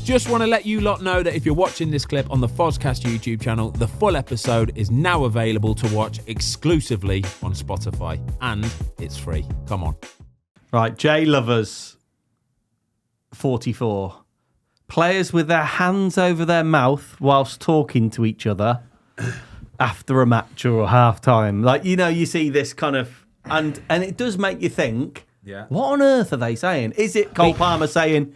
Just want to let you lot know that if you're watching this clip on the Fozcast YouTube channel, the full episode is now available to watch exclusively on Spotify. And it's free. Come on. Right, Jay Lovers, 44. Players with their hands over their mouth whilst talking to each other after a match or half time. Like, you know, you see this kind of... And it does make you think, what on earth are they saying? Is it Cole Palmer saying,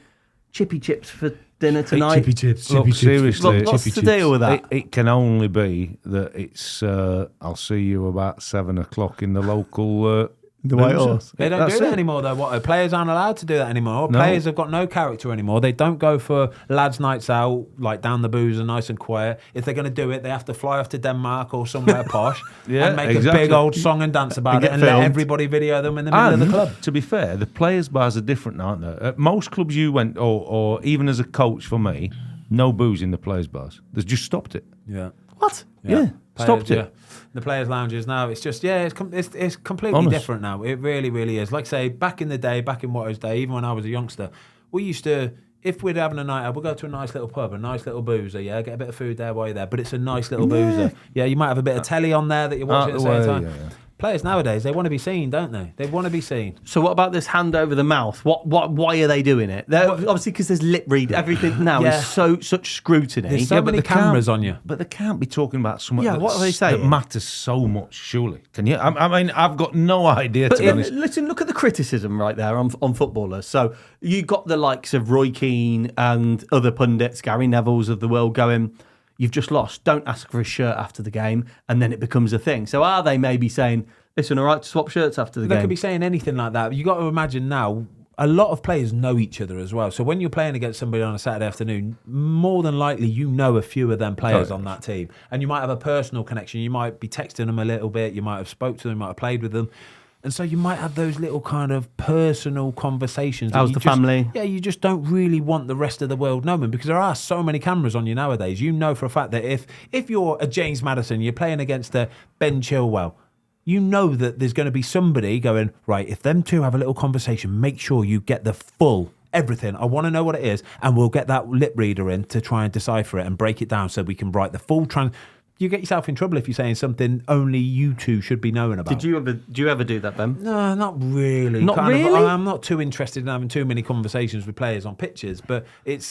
chippy chips for dinner tonight? Chippy chips. Seriously, what's the deal with that? It can only be that it's, I'll see you about 7 o'clock in the local... The White Horse. They don't do that anymore, though. What? Players aren't allowed to do that anymore. No. Players have got no character anymore. They don't go for lads' nights out, like down the boozer, nice and quiet. If they're going to do it, they have to fly off to Denmark or somewhere posh and make a big old song and dance about it and let everybody video them in the middle of the club. To be fair, the players' bars are different, aren't they? At most clubs you went, or even as a coach for me, no booze in the players' bars. They've just stopped it. Yeah. What? Yeah. Stopped it. Yeah. The players' lounges now, it's just, it's completely different now. It really, really is. Like, say, back in the day, back in Watto's day, even when I was a youngster, we used to, if we're having a night out, we'll go to a nice little pub, a nice little boozer, get a bit of food there while you're there, but it's a nice little boozer. Yeah, you might have a bit of telly on there that you're watching at the same time. Yeah. Players nowadays, they want to be seen, don't they? They want to be seen. So what about this hand over the mouth? Why are they doing it? Obviously because there's lip read. Everything now is such scrutiny. There's so many cameras on you. But they can't be talking about something what are they saying? That matters so much, surely. Can you? I mean, I've got no idea, to be honest. Listen, look at the criticism right there on footballers. So you got the likes of Roy Keane and other pundits, Gary Neville's of the world going, you've just lost. Don't ask for a shirt after the game. And then it becomes a thing. So are they maybe saying... Listen, all right to swap shirts after the game? They could be saying anything like that. You got to imagine now, a lot of players know each other as well. So when you're playing against somebody on a Saturday afternoon, more than likely you know a few of them players on that team. And you might have a personal connection. You might be texting them a little bit. You might have spoke to them, might have played with them. And so you might have those little kind of personal conversations. How's the family? Yeah, you just don't really want the rest of the world knowing, because there are so many cameras on you nowadays. You know for a fact that if you're a James Maddison, you're playing against a Ben Chilwell, you know that there's going to be somebody going, right, if them two have a little conversation, make sure you get the full everything. I want to know what it is, and we'll get that lip reader in to try and decipher it and break it down so we can write the full You get yourself in trouble if you're saying something only you two should be knowing about. Do you ever do that, Ben? No, not really. I'm not too interested in having too many conversations with players on pitches, but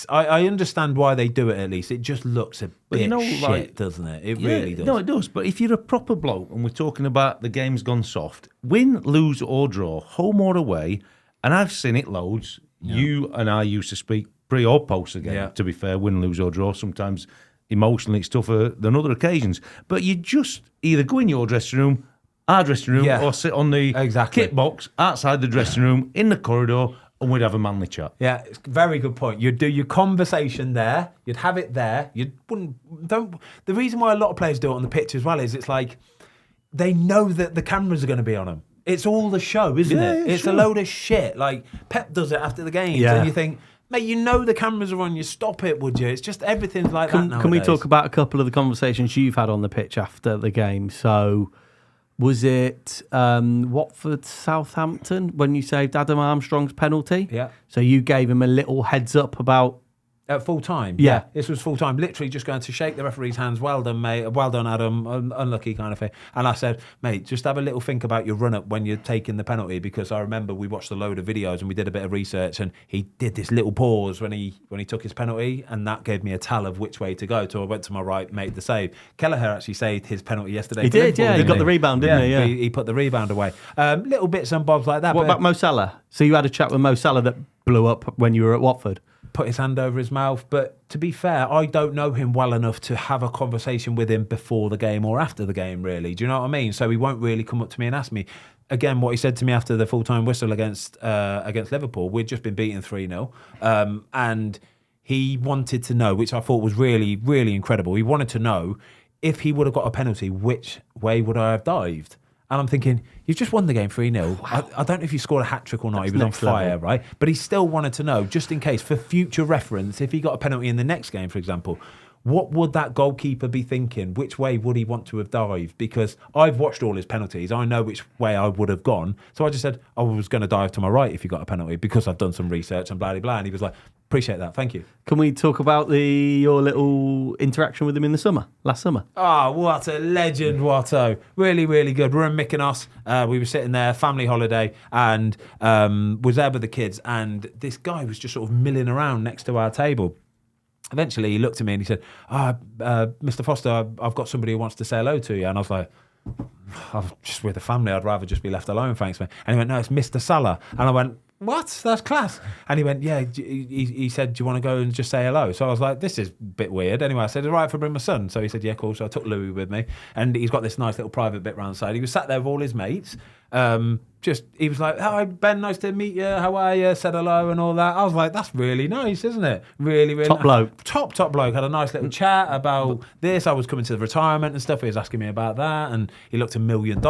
I understand why they do it. At least it just looks a bit shit, doesn't it? It really does. No, it does. But if you're a proper bloke and we're talking about the game's gone soft, win, lose or draw, home or away, and I've seen it loads. Yeah. You and I used to speak pre or post again. To be fair, win, lose or draw. Sometimes emotionally it's tougher than other occasions. But you just either go in your dressing room, our dressing room, or sit on the kit box outside the dressing room in the corridor, and we'd have a manly chat. Yeah, it's a very good point. You'd do your conversation there. You'd have it there. The reason why a lot of players do it on the pitch as well is it's like they know that the cameras are going to be on them. It's all the show, isn't it? It's a load of shit. Like Pep does it after the games, and you think, mate, you know the cameras are on you. Stop it, would you? It's just everything's like that nowadays. Can we talk about a couple of the conversations you've had on the pitch after the game? So, was it Watford Southampton when you saved Adam Armstrong's penalty? Yeah. So you gave him a little heads up about. At full time? Yeah. This was full time. Literally just going to shake the referee's hands. Well done, mate. Well done, Adam. Unlucky kind of thing. And I said, mate, just have a little think about your run-up when you're taking the penalty, because I remember we watched a load of videos and we did a bit of research, and he did this little pause when he took his penalty, and that gave me a tell of which way to go. So I went to my right, made the save. Kelleher actually saved his penalty yesterday. He did, yeah. He got the rebound, didn't he? Yeah. He put the rebound away. Little bits and bobs like that. What about Mo Salah? So you had a chat with Mo Salah that blew up when you were at Watford? Put his hand over his mouth, but to be fair, I don't know him well enough to have a conversation with him before the game or after the game, really. Do you know what I mean? So he won't really come up to me and ask me. Again, what he said to me after the full-time whistle against Liverpool, we'd just been beaten 3-0, and he wanted to know, which I thought was really, really incredible. He wanted to know if he would have got a penalty, which way would I have dived? And I'm thinking, you've just won the game 3-0. Wow. I don't know if you scored a hat-trick or not. He was on fire, right? But he still wanted to know, just in case, for future reference, if he got a penalty in the next game, for example, what would that goalkeeper be thinking? Which way would he want to have dived? Because I've watched all his penalties. I know which way I would have gone. So I just said, I was going to dive to my right if you got a penalty because I've done some research and blah, blah, blah. And he was like, appreciate that. Thank you. Can we talk about your little interaction with him in the last summer? Oh, what a legend, Watto. Really, really good. We're in Mykonos. We were sitting there, family holiday, and was there with the kids. And this guy was just sort of milling around next to our table. Eventually, he looked at me and he said, Mr. Foster, I've got somebody who wants to say hello to you. And I was like, I'm just with the family. I'd rather just be left alone, thanks, man. And he went, no, it's Mr. Salah. And I went, what? That's class. And he went, yeah. He said, do you want to go and just say hello? So I was like, this is a bit weird. Anyway, I said, all right if I bring my son? So he said, yeah, cool. So I took Louis with me. And he's got this nice little private bit round the side. He was sat there with all his mates. He was like, hi, Ben, nice to meet you. How are you? Said hello and all that. I was like, that's really nice, isn't it? Really, really top nice. bloke. Top bloke. Had a nice little chat about this. I was coming to the retirement and stuff. He was asking me about that. And he looked $1 million.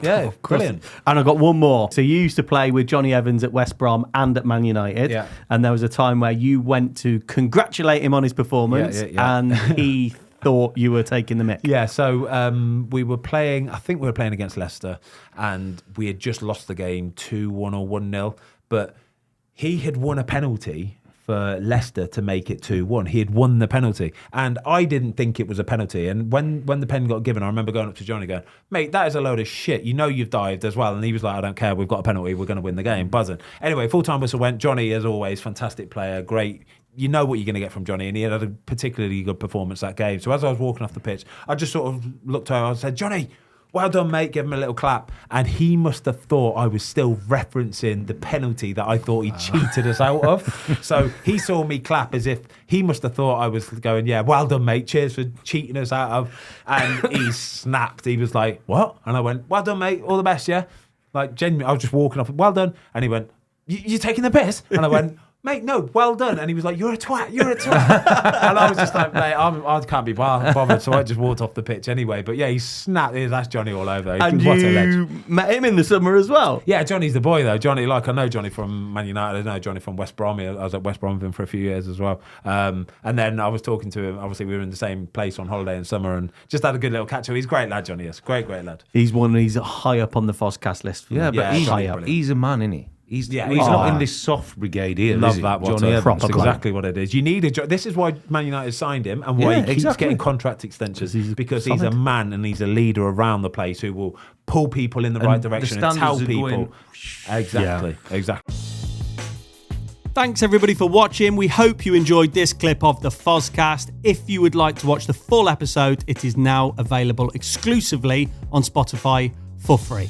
Yeah, brilliant. And I got one more. So you used to play with Johnny Evans at West Brom and at Man United. Yeah. And there was a time where you went to congratulate him on his performance. Yeah. And he thought you were taking the mick. Yeah, so we were playing, I think we were playing against Leicester, and we had just lost the game 2-1 or 1-0, but he had won a penalty for Leicester to make it 2-1. He had won the penalty, and I didn't think it was a penalty. And when the pen got given, I remember going up to Johnny going, mate, that is a load of shit. You know you've dived as well. And he was like, I don't care. We've got a penalty. We're going to win the game. Buzzing. Anyway, full-time whistle went. Johnny, as always, fantastic player, great. You know what you're going to get from Johnny, and he had a particularly good performance that game. So as I was walking off the pitch, I just sort of looked over and said, Johnny, well done, mate. Give him a little clap. And he must have thought I was still referencing the penalty that I thought he cheated us out of. So he saw me clap as if he must have thought I was going, yeah, well done, mate. Cheers for cheating us out of. And he snapped. He was like, what? And I went, well done, mate. All the best, yeah? Like, genuinely, I was just walking off, well done. And he went, you're taking the piss? And I went, mate, no, well done. And he was like, you're a twat. And I was just like, mate, I can't be bothered. So I just walked off the pitch anyway. But yeah, he snapped. That's Johnny all over. And what a you legend. met him in the summer as well? Yeah, Johnny's the boy, though. Johnny, like, I know Johnny from Man United. I know Johnny from West Brom. I was at West Brom with him for a few years as well. And then I was talking to him. Obviously, we were in the same place on holiday in summer and just had a good little catch-up. He's a great lad, Johnny is. Great lad. He's high up on the Fozcast list. He's a man, isn't he? He's not in this soft brigade here. Love that, Johnny Evans. That's exactly what it is. You need this is why Man United signed him and why he keeps getting contract extensions, because he's a man and he's a leader around the place who will pull people in the right direction and tell people. Exactly. Thanks everybody for watching. We hope you enjoyed this clip of the Fozcast. If you would like to watch the full episode, it is now available exclusively on Spotify for free.